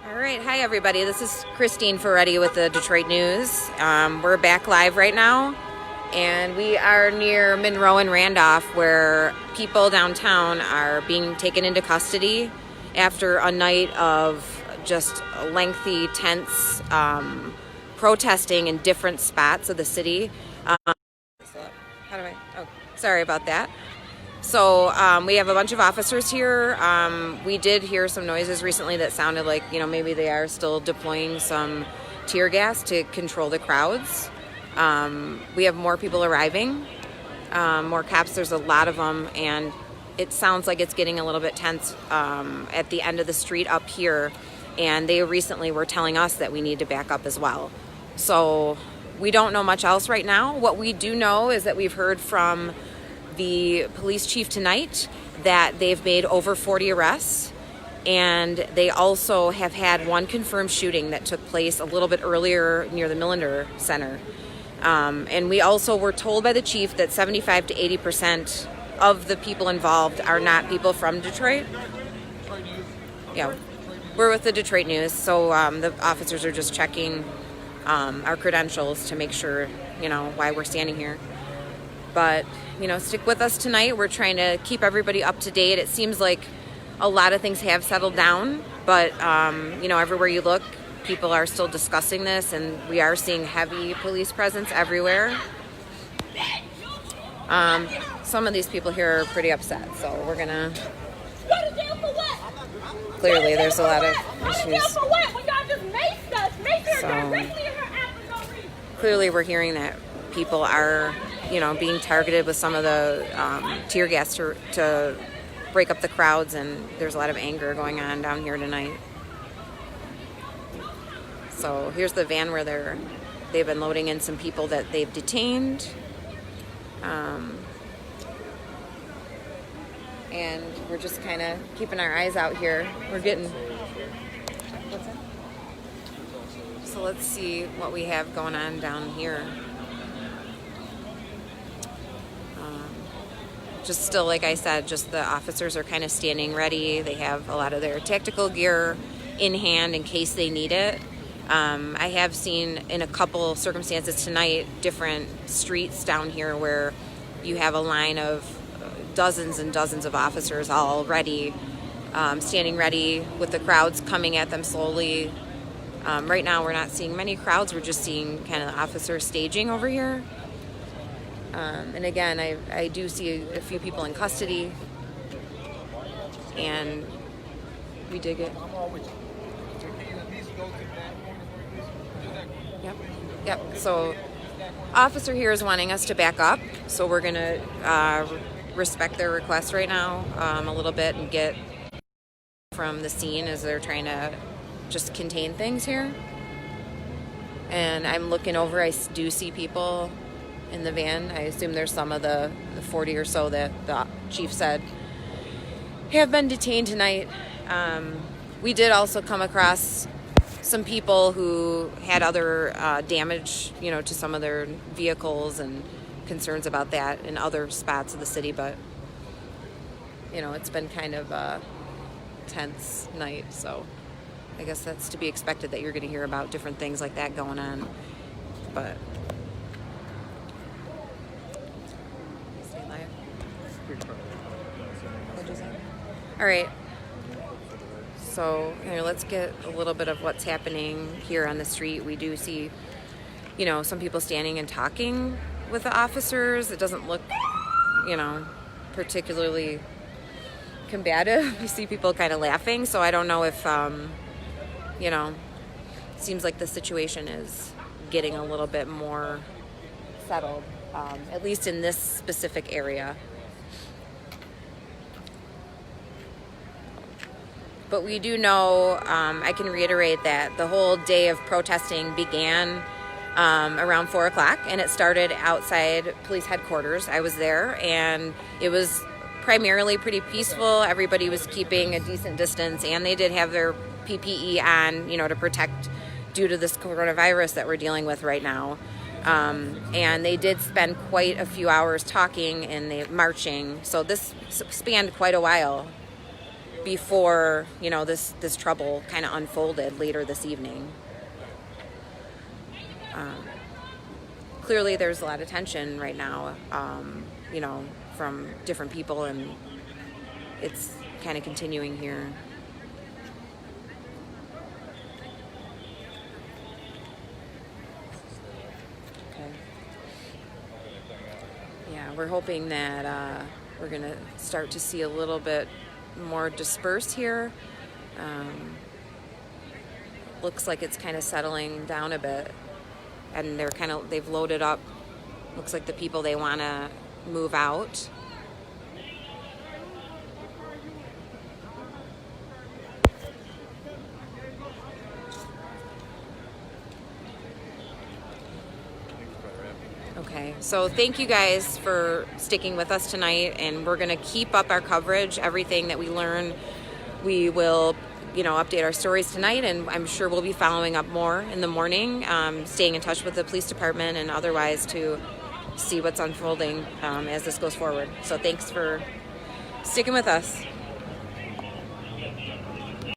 All right, hi everybody. This is Christine Ferretti with the Detroit News. We're back live right now, and we are near Monroe and Randolph, where people downtown are being taken into custody after a night of just lengthy, tense protesting in different spots of the city. How do I? Oh, sorry about that. So we have a bunch of officers here. We did hear some noises recently that sounded like, maybe they are still deploying some tear gas to control the crowds. We have more people arriving, more cops. There's a lot of them, and it sounds like it's getting a little bit tense at the end of the street up here. And they recently were telling us that we need to back up as well. So we don't know much else right now. What we do know is that we've heard from the police chief tonight that they've made over 40 arrests, and they also have had one confirmed shooting that took place a little bit earlier near the Millender Center. And we also were told by the chief that 75 to 80% of the people involved are not people from Detroit. Yeah, we're with the Detroit News, so the officers are just checking our credentials to make sure, why we're standing here. But, stick with us tonight. We're trying to keep everybody up to date. It seems like a lot of things have settled down, but, everywhere you look, people are still discussing this, and we are seeing heavy police presence everywhere. Some of these people here are pretty upset, so we're going to... Clearly, there's a lot of issues. So, clearly, we're hearing that people are... being targeted with some of the tear gas to break up the crowds, and there's a lot of anger going on down here tonight. So here's the van where they've been loading in some people that they've detained. And we're just kind of keeping our eyes out here. We're getting... What's that? So let's see what we have going on down here. Just still, like I said, just the officers are kind of standing ready. They have a lot of their tactical gear in hand in case they need it. I have seen in a couple circumstances tonight different streets down here where you have a line of dozens and dozens of officers all ready, standing ready with the crowds coming at them slowly. Right now we're not seeing many crowds. We're just seeing kind of the officer staging over here. And again, I do see a few people in custody, and we dig it. Yep. So, officer here is wanting us to back up, so we're gonna respect their request right now a little bit and get from the scene as they're trying to just contain things here. And I'm looking over. I do see people in the van. I assume there's some of the 40 or so that the chief said have been detained tonight. We did also come across some people who had other damage, to some of their vehicles, and concerns about that in other spots of the city. But, it's been kind of a tense night, so I guess that's to be expected that you're going to hear about different things like that going on. But all right, so here, let's get a little bit of what's happening here on the street. We do see, some people standing and talking with the officers. It doesn't look, particularly combative. You see people kind of laughing, so I don't know if, seems like the situation is getting a little bit more settled, at least in this specific area. But we do know, I can reiterate that the whole day of protesting began around 4 o'clock, and it started outside police headquarters. I was there, and it was primarily pretty peaceful. Everybody was keeping a decent distance, and they did have their PPE on, to protect due to this coronavirus that we're dealing with right now. And they did spend quite a few hours talking and marching, so this spanned quite a while. before, you know, this trouble kind of unfolded later this evening. Clearly there's a lot of tension right now, you know, from different people, and it's kind of continuing here. Okay. Yeah, we're hoping that we're going to start to see a little bit more dispersed here. Looks like it's kind of settling down a bit, and they've loaded up. Looks like the people they want to move out. Okay, so thank you guys for sticking with us tonight, and we're going to keep up our coverage. Everything that we learn, we will, you know, update our stories tonight, and I'm sure we'll be following up more in the morning, staying in touch with the police department and otherwise to see what's unfolding as this goes forward. So thanks for sticking with us.